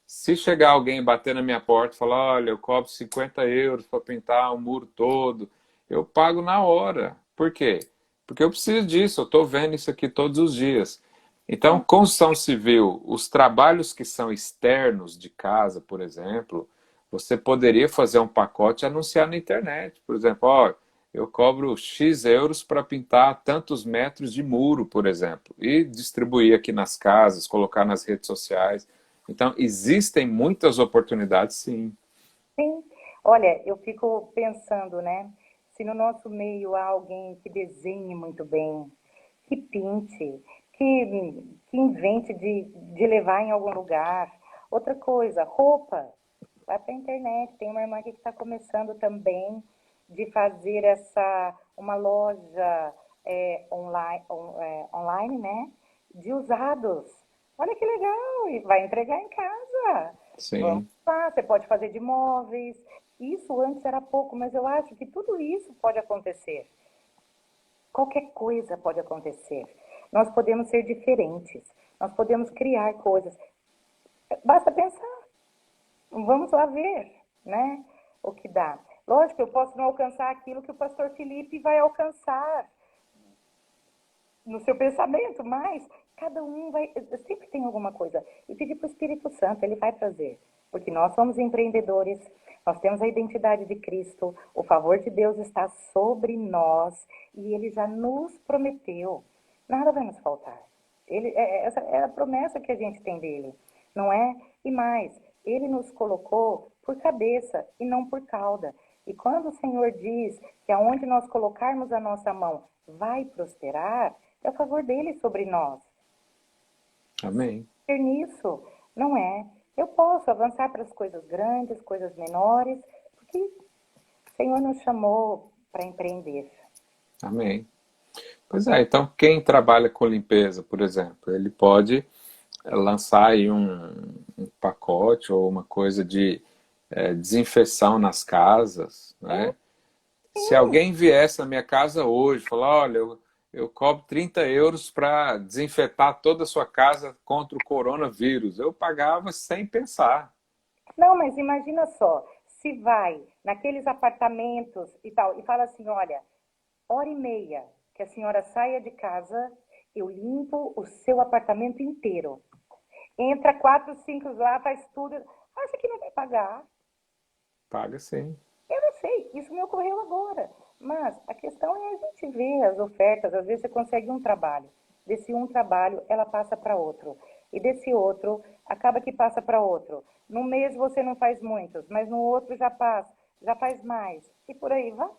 Se chegar alguém e bater na minha porta e falar, olha, eu cobro 50 euros para pintar o muro todo, eu pago na hora. Por quê? Porque eu preciso disso, eu estou vendo isso aqui todos os dias. Então, construção civil, os trabalhos que são externos de casa, por exemplo, você poderia fazer um pacote e anunciar na internet. Por exemplo, ó, eu cobro X euros para pintar tantos metros de muro, por exemplo, e distribuir aqui nas casas, colocar nas redes sociais. Então, existem muitas oportunidades, sim. Sim. Olha, eu fico pensando, né? Se no nosso meio há alguém que desenhe muito bem, que pinte, que invente de levar em algum lugar. Outra coisa, roupa. Vai para a internet. Tem uma irmã aqui que está começando também de fazer uma loja online, né? De usados. Olha que legal! E vai entregar em casa. Vamos Sim, lá, você pode fazer de móveis. Isso antes era pouco, mas eu acho que tudo isso pode acontecer. Qualquer coisa pode acontecer. Nós podemos ser diferentes. Nós podemos criar coisas. Basta pensar. Vamos lá ver, né? O que dá. Lógico, eu posso não alcançar aquilo que o pastor Felipe vai alcançar no seu pensamento, mas cada um vai, sempre tem alguma coisa. E pedir para o Espírito Santo, ele vai trazer. Porque nós somos empreendedores, nós temos a identidade de Cristo, o favor de Deus está sobre nós e ele já nos prometeu. Nada vai nos faltar. Essa é a promessa que a gente tem dele, não é? E mais, ele nos colocou por cabeça e não por cauda. E quando o Senhor diz que aonde nós colocarmos a nossa mão vai prosperar, é o favor dele sobre nós. amém. Ser nisso, não é? Eu posso avançar para as coisas grandes, coisas menores, porque o Senhor nos chamou para empreender. Amém. Pois é, então quem trabalha com limpeza, por exemplo, ele pode lançar aí um pacote ou uma coisa de desinfecção nas casas, né? Se alguém viesse na minha casa hoje e falar, olha, eu cobro 30 euros para desinfetar toda a sua casa contra o coronavírus. Eu pagava sem pensar. Não, mas imagina só, se vai naqueles apartamentos e tal, e fala assim, olha, hora e meia que a senhora saia de casa, eu limpo o seu apartamento inteiro. Entra quatro, cinco lá, faz tudo. Acha que não vai pagar? Paga sim. Eu não sei, isso me ocorreu agora. Mas a questão é a gente ver as ofertas. Às vezes você consegue um trabalho. Desse um trabalho, ela passa para outro. E desse outro, acaba que passa para outro. No mês você não faz muitos, mas no outro já passa, já faz mais. E por aí vai.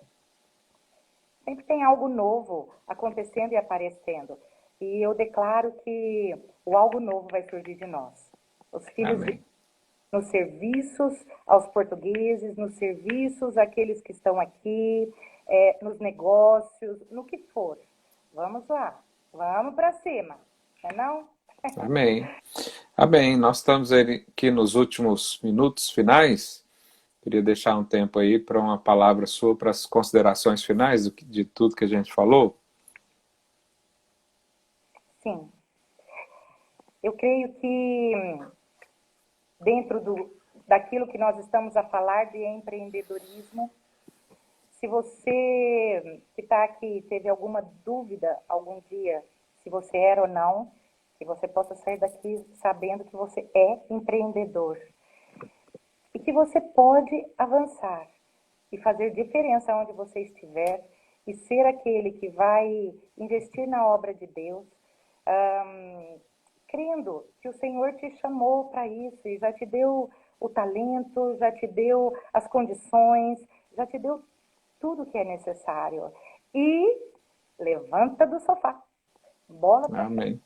Sempre tem algo novo acontecendo e aparecendo. E eu declaro que o algo novo vai surgir de nós. Os filhos de Amém. nos serviços aos portugueses, nos serviços àqueles que estão aqui, nos negócios, no que for. Vamos lá, vamos para cima, não é não? Amém. Amém. Nós estamos aqui nos últimos minutos finais. Queria deixar um tempo aí para uma palavra sua, para as considerações finais de tudo que a gente falou. Sim, eu creio que dentro daquilo que nós estamos a falar de empreendedorismo, se você que está aqui teve alguma dúvida algum dia, se você era ou não, que você possa sair daqui sabendo que você é empreendedor e que você pode avançar e fazer diferença onde você estiver e ser aquele que vai investir na obra de Deus, crendo que o Senhor te chamou para isso e já te deu o talento, já te deu as condições, já te deu tudo que é necessário. E levanta do sofá, bola para frente, Amém.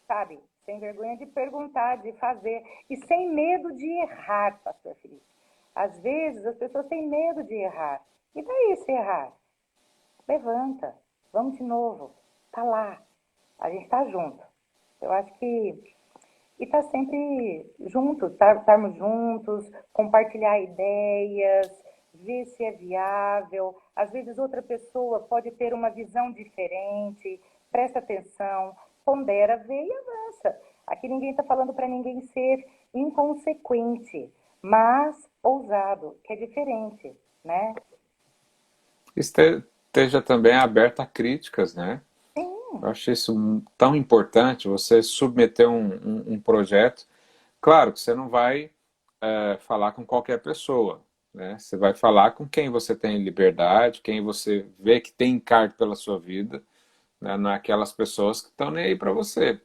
sabe? Sem vergonha de perguntar, de fazer. E sem medo de errar, pastor Felipe. Às vezes as pessoas têm medo de errar. E daí se errar? Levanta, vamos de novo. Tá lá, a gente tá junto. Eu acho que e estar sempre juntos, estarmos juntos, compartilhar ideias, ver se é viável. Às vezes outra pessoa pode ter uma visão diferente, presta atenção, pondera, vê e avança. Aqui ninguém está falando para ninguém ser inconsequente, mas ousado, que é diferente, né? Esteja também aberto a críticas, né? Sim, Eu achei isso tão importante, você submeter um projeto. Claro que você não vai falar com qualquer pessoa, né? Você vai falar com quem você tem liberdade, quem você vê que tem encargo pela sua vida, né? Não é aquelas pessoas que estão nem aí para você.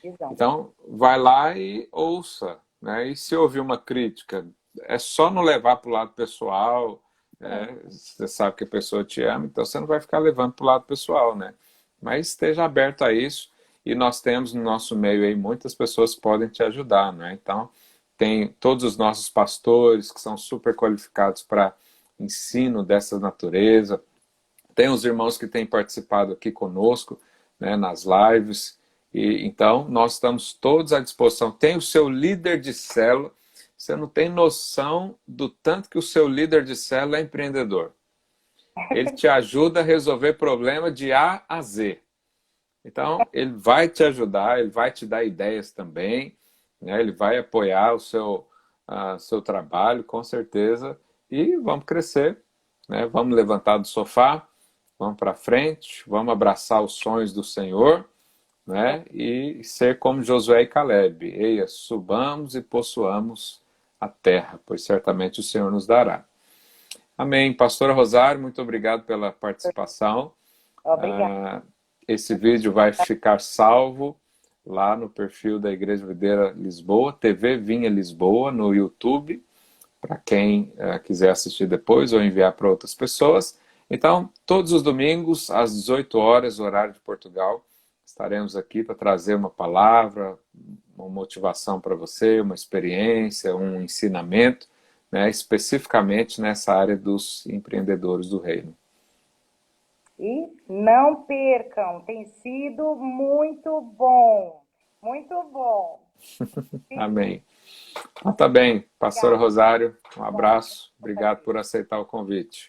visão. Então, vai lá e ouça, né? E se ouvir uma crítica, é só não levar para o lado pessoal, Sim, você sabe que a pessoa te ama, então você não vai ficar levando para o lado pessoal, né? Mas esteja aberto a isso e nós temos no nosso meio aí muitas pessoas que podem te ajudar, né? Então, tem todos os nossos pastores que são super qualificados para ensino dessa natureza, tem os irmãos que têm participado aqui conosco, né, nas lives. E então nós estamos todos à disposição. Tem o seu líder de célula. Você não tem noção do tanto que o seu líder de célula é empreendedor. Ele te ajuda a resolver problema de A a Z. Então, ele vai te ajudar, ele vai te dar ideias também, né? Ele vai apoiar o seu trabalho, com certeza. E vamos crescer, né? Vamos levantar do sofá, vamos para frente, vamos abraçar os sonhos do Senhor, né? E ser como Josué e Caleb. Eia, subamos e possuamos a terra, pois certamente o Senhor nos dará. Amém. Pastora Rosário, muito obrigado pela participação. obrigada. Esse vídeo vai ficar salvo lá no perfil da Igreja Videira Lisboa, TV Vinha Lisboa, no YouTube, para quem quiser assistir depois ou enviar para outras pessoas. Então, todos os domingos, às 18 horas, horário de Portugal, estaremos aqui para trazer uma palavra, uma motivação para você, uma experiência, um ensinamento, né, especificamente nessa área dos empreendedores do reino. E não percam, tem sido muito bom. Muito bom. Amém. Então, tá bem, pastora Obrigada. Rosário, um Bom, abraço, obrigado por aceitar o convite.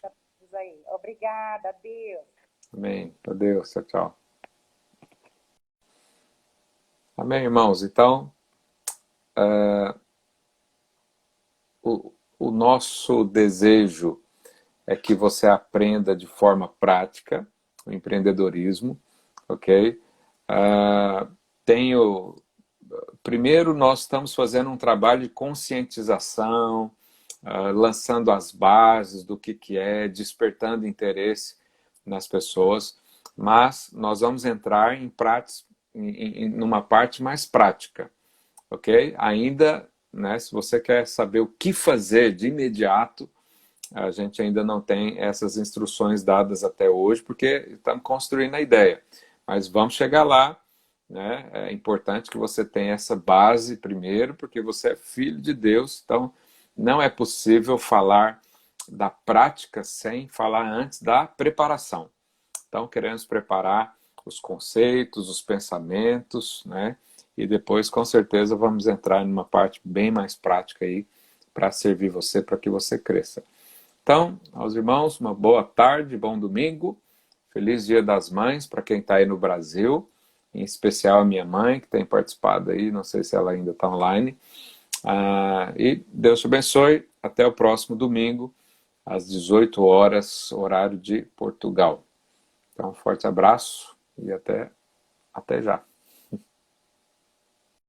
aí. Obrigada, Deus. Amém. Adeus, tchau, tchau. Amém, irmãos? Então, o nosso desejo é que você aprenda de forma prática o empreendedorismo, ok? Tenho Primeiro, nós estamos fazendo um trabalho de conscientização, lançando as bases do que é, despertando interesse nas pessoas, mas nós vamos entrar numa parte mais prática, ok? Ainda, né, se você quer saber o que fazer de imediato, a gente ainda não tem essas instruções dadas até hoje, porque estamos construindo a ideia. Mas vamos chegar lá, né? É importante que você tenha essa base primeiro, porque você é filho de Deus, então não é possível falar da prática sem falar antes da preparação. Então queremos preparar os conceitos, os pensamentos, né? E depois, com certeza, vamos entrar numa parte bem mais prática aí para servir você, para que você cresça. Então, aos irmãos, uma boa tarde, bom domingo, feliz Dia das Mães para quem está aí no Brasil, em especial a minha mãe, que tem participado aí, não sei se ela ainda está online. E Deus te abençoe, até o próximo domingo, às 18 horas, horário de Portugal. Então, um forte abraço e até já.